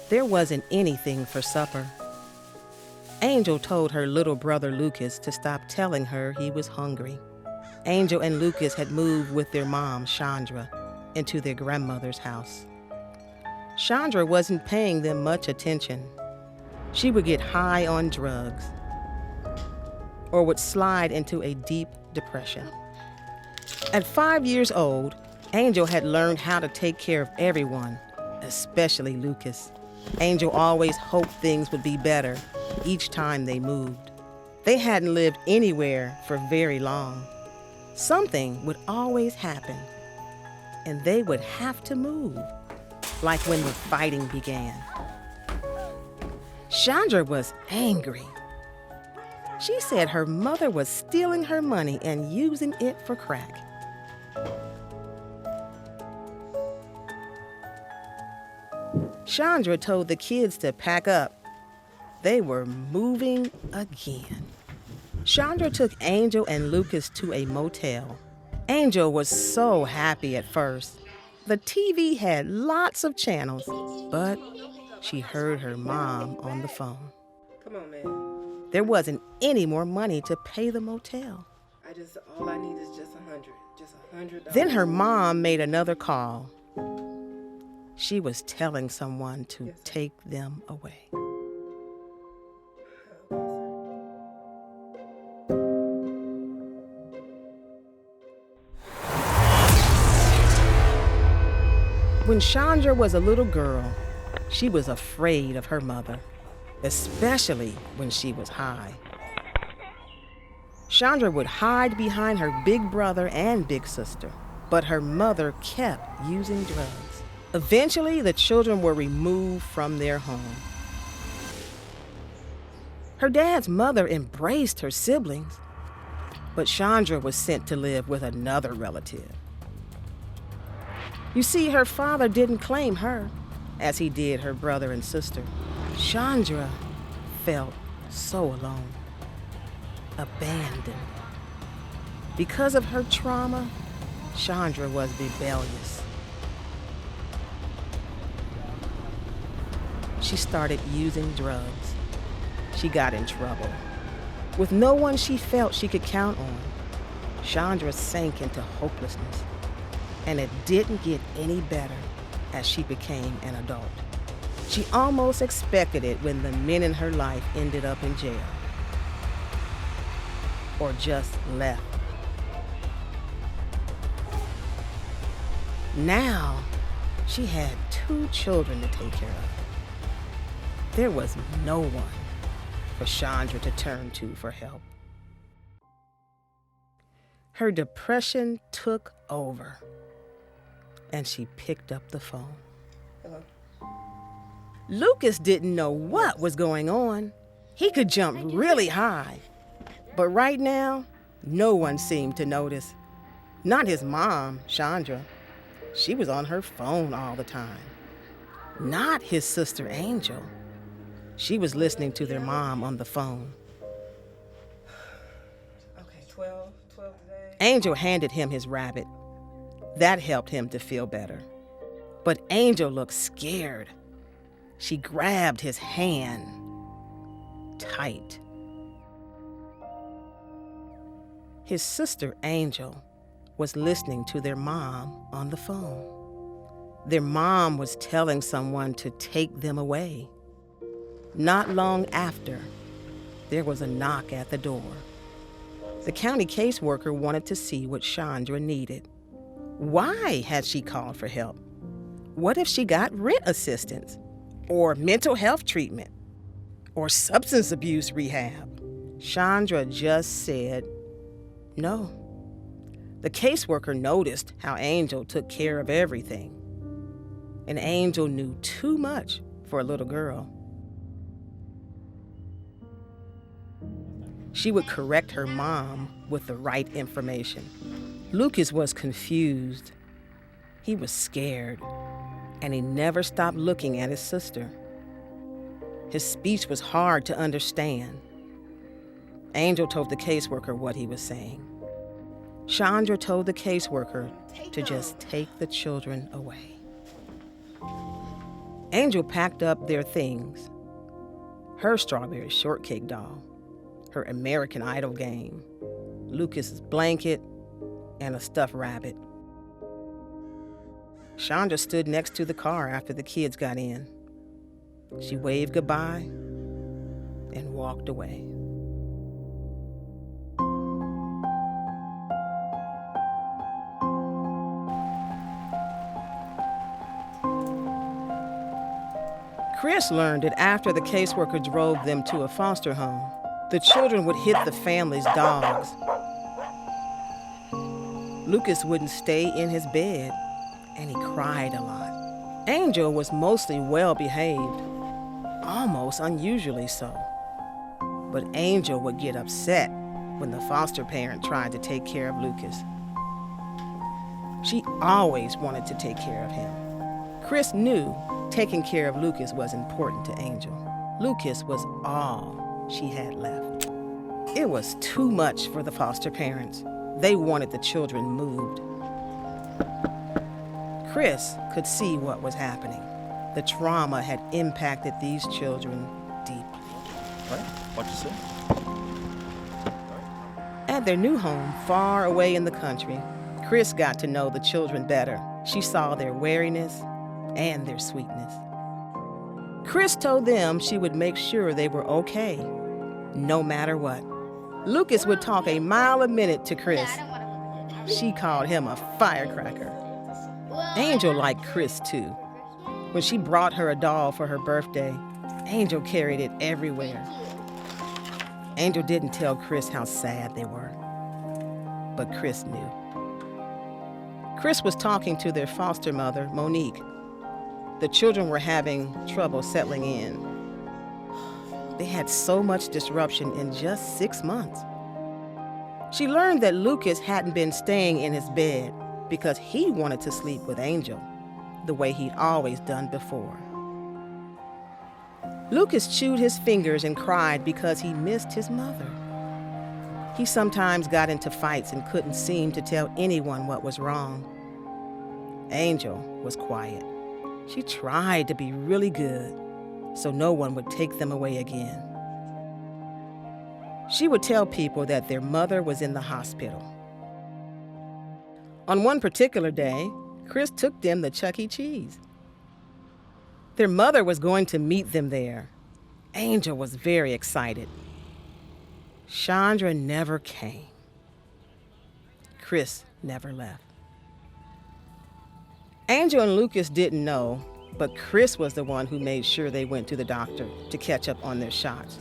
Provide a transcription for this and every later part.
There wasn't anything for supper. Angel told her little brother Lucas to stop telling her he was hungry. Angel and Lucas had moved with their mom, Chandra, into their grandmother's house. Chandra wasn't paying them much attention. She would get high on drugs or would slide into a deep depression. At 5 years old, Angel had learned how to take care of everyone, especially Lucas. Angel always hoped things would be better each time they moved. They hadn't lived anywhere for very long. Something would always happen, and they would have to move, like when the fighting began. Chandra was angry. She said her mother was stealing her money and using it for crack. Chandra told the kids to pack up. They were moving again. Chandra took Angel and Lucas to a motel. Angel was so happy at first. The TV had lots of channels, but she heard her mom on the phone. Come on, man. There wasn't any more money to pay the motel. All I need is just $100. Then her mom made another call. She was telling someone to take them away. When Chandra was a little girl, she was afraid of her mother, especially when she was high. Chandra would hide behind her big brother and big sister, but her mother kept using drugs. Eventually, the children were removed from their home. Her dad's mother embraced her siblings, but Chandra was sent to live with another relative. You see, her father didn't claim her, as he did her brother and sister. Chandra felt so alone, abandoned. Because of her trauma, Chandra was rebellious. She started using drugs. She got in trouble. With no one she felt she could count on, Chandra sank into hopelessness. And it didn't get any better as she became an adult. She almost expected it when the men in her life ended up in jail or just left. Now, she had 2 children to take care of. There was no one for Chandra to turn to for help. Her depression took over, and she picked up the phone. Hello? Lucas didn't know what was going on. He could jump really high. But right now, no one seemed to notice. Not his mom, Chandra. She was on her phone all the time. Not his sister, Angel. She was listening to their mom on the phone. Okay, 12 today. Angel handed him his rabbit. That helped him to feel better. But Angel looked scared. She grabbed his hand tight. His sister, Angel, was listening to their mom on the phone. Their mom was telling someone to take them away. Not long after, there was a knock at the door. The county caseworker wanted to see what Chandra needed. Why had she called for help? What if she got rent assistance, or mental health treatment, or substance abuse rehab? Chandra just said no. The caseworker noticed how Angel took care of everything, and Angel knew too much for a little girl. She would correct her mom with the right information. Lucas was confused. He was scared, and he never stopped looking at his sister. His speech was hard to understand. Angel told the caseworker what he was saying. Chandra told the caseworker to just take the children away. Angel packed up their things: her strawberry shortcake doll, her American Idol game, Lucas's blanket, and a stuffed rabbit. Chandra stood next to the car after the kids got in. She waved goodbye and walked away. Chris learned that after the caseworker drove them to a foster home, the children would hit the family's dogs. Lucas wouldn't stay in his bed, and he cried a lot. Angel was mostly well-behaved, almost unusually so. But Angel would get upset when the foster parent tried to take care of Lucas. She always wanted to take care of him. Chris knew taking care of Lucas was important to Angel. Lucas was all she had left. It was too much for the foster parents. They wanted the children moved. Chris could see what was happening. The trauma had impacted these children deeply. Right? What you say? At their new home, far away in the country, Chris got to know the children better. She saw their wariness and their sweetness. Chris told them she would make sure they were okay, no matter what. Lucas would talk a mile a minute to Chris. She called him a firecracker. Angel liked Chris too. When she brought her a doll for her birthday, Angel carried it everywhere. Angel didn't tell Chris how sad they were, but Chris knew. Chris was talking to their foster mother, Monique. The children were having trouble settling in. They had so much disruption in just 6 months. She learned that Lucas hadn't been staying in his bed because he wanted to sleep with Angel, the way he'd always done before. Lucas chewed his fingers and cried because he missed his mother. He sometimes got into fights and couldn't seem to tell anyone what was wrong. Angel was quiet. She tried to be really good so no one would take them away again. She would tell people that their mother was in the hospital. On one particular day, Chris took them to Chuck E. Cheese. Their mother was going to meet them there. Angel was very excited. Chandra never came. Chris never left. Angel and Lucas didn't know, but Chris was the one who made sure they went to the doctor to catch up on their shots.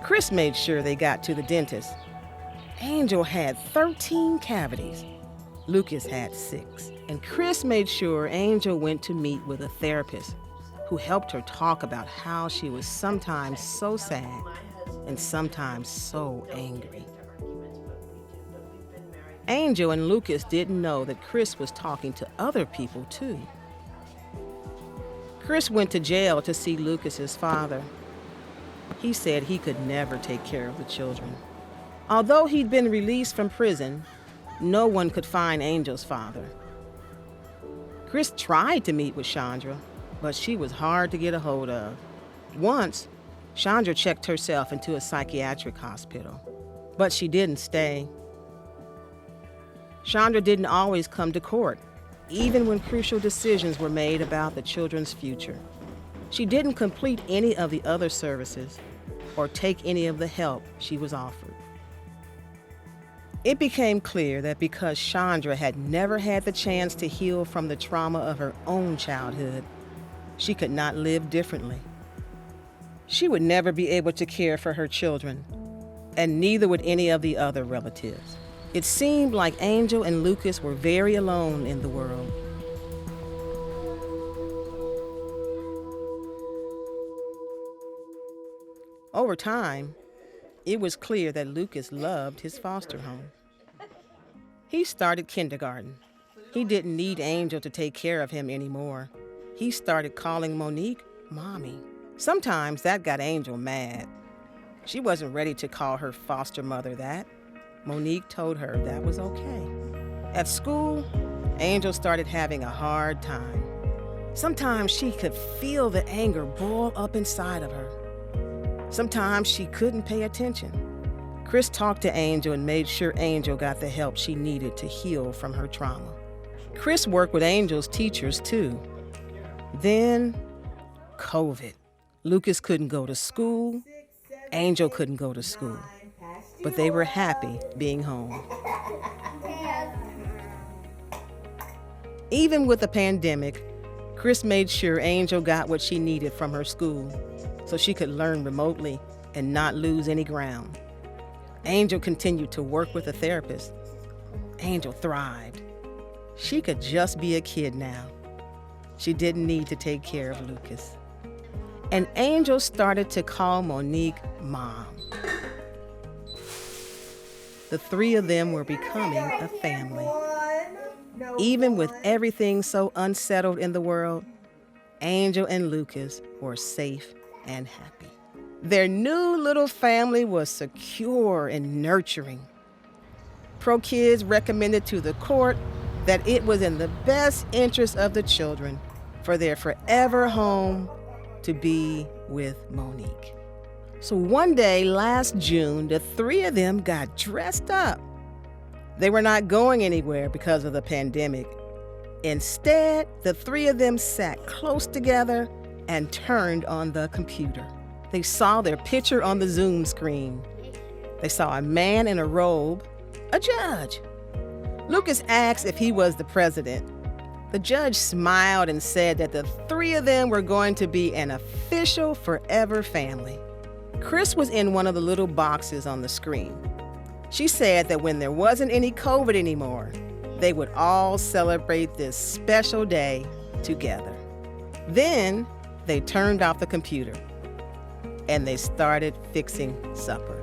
Chris made sure they got to the dentist. Angel had 13 cavities. Lucas had 6. And Chris made sure Angel went to meet with a therapist who helped her talk about how she was sometimes so sad and sometimes so angry. Angel and Lucas didn't know that Chris was talking to other people too. Chris went to jail to see Lucas's father. He said he could never take care of the children. Although he'd been released from prison, no one could find Angel's father. Chris tried to meet with Chandra, but she was hard to get a hold of. Once, Chandra checked herself into a psychiatric hospital, but she didn't stay. Chandra didn't always come to court, even when crucial decisions were made about the children's future. She didn't complete any of the other services or take any of the help she was offered. It became clear that because Chandra had never had the chance to heal from the trauma of her own childhood, she could not live differently. She would never be able to care for her children, and neither would any of the other relatives. It seemed like Angel and Lucas were very alone in the world. Over time, it was clear that Lucas loved his foster home. He started kindergarten. He didn't need Angel to take care of him anymore. He started calling Monique Mommy. Sometimes that got Angel mad. She wasn't ready to call her foster mother that. Monique told her that was okay. At school, Angel started having a hard time. Sometimes she could feel the anger boil up inside of her. Sometimes she couldn't pay attention. Chris talked to Angel and made sure Angel got the help she needed to heal from her trauma. Chris worked with Angel's teachers too. Then, COVID. Lucas couldn't go to school. Angel couldn't go to school. But they were happy being home. Even with the pandemic, Chris made sure Angel got what she needed from her school so she could learn remotely and not lose any ground. Angel continued to work with a therapist. Angel thrived. She could just be a kid now. She didn't need to take care of Lucas. And Angel started to call Monique Mom. The three of them were becoming a family. Even with everything so unsettled in the world, Angel and Lucas were safe and happy. Their new little family was secure and nurturing. ProKids recommended to the court that it was in the best interest of the children for their forever home to be with Monique. So one day last June, the three of them got dressed up. They were not going anywhere because of the pandemic. Instead, the three of them sat close together and turned on the computer. They saw their picture on the Zoom screen. They saw a man in a robe, a judge. Lucas asked if he was the president. The judge smiled and said that the three of them were going to be an official forever family. Chris was in one of the little boxes on the screen. She said that when there wasn't any COVID anymore, they would all celebrate this special day together. Then they turned off the computer and they started fixing supper.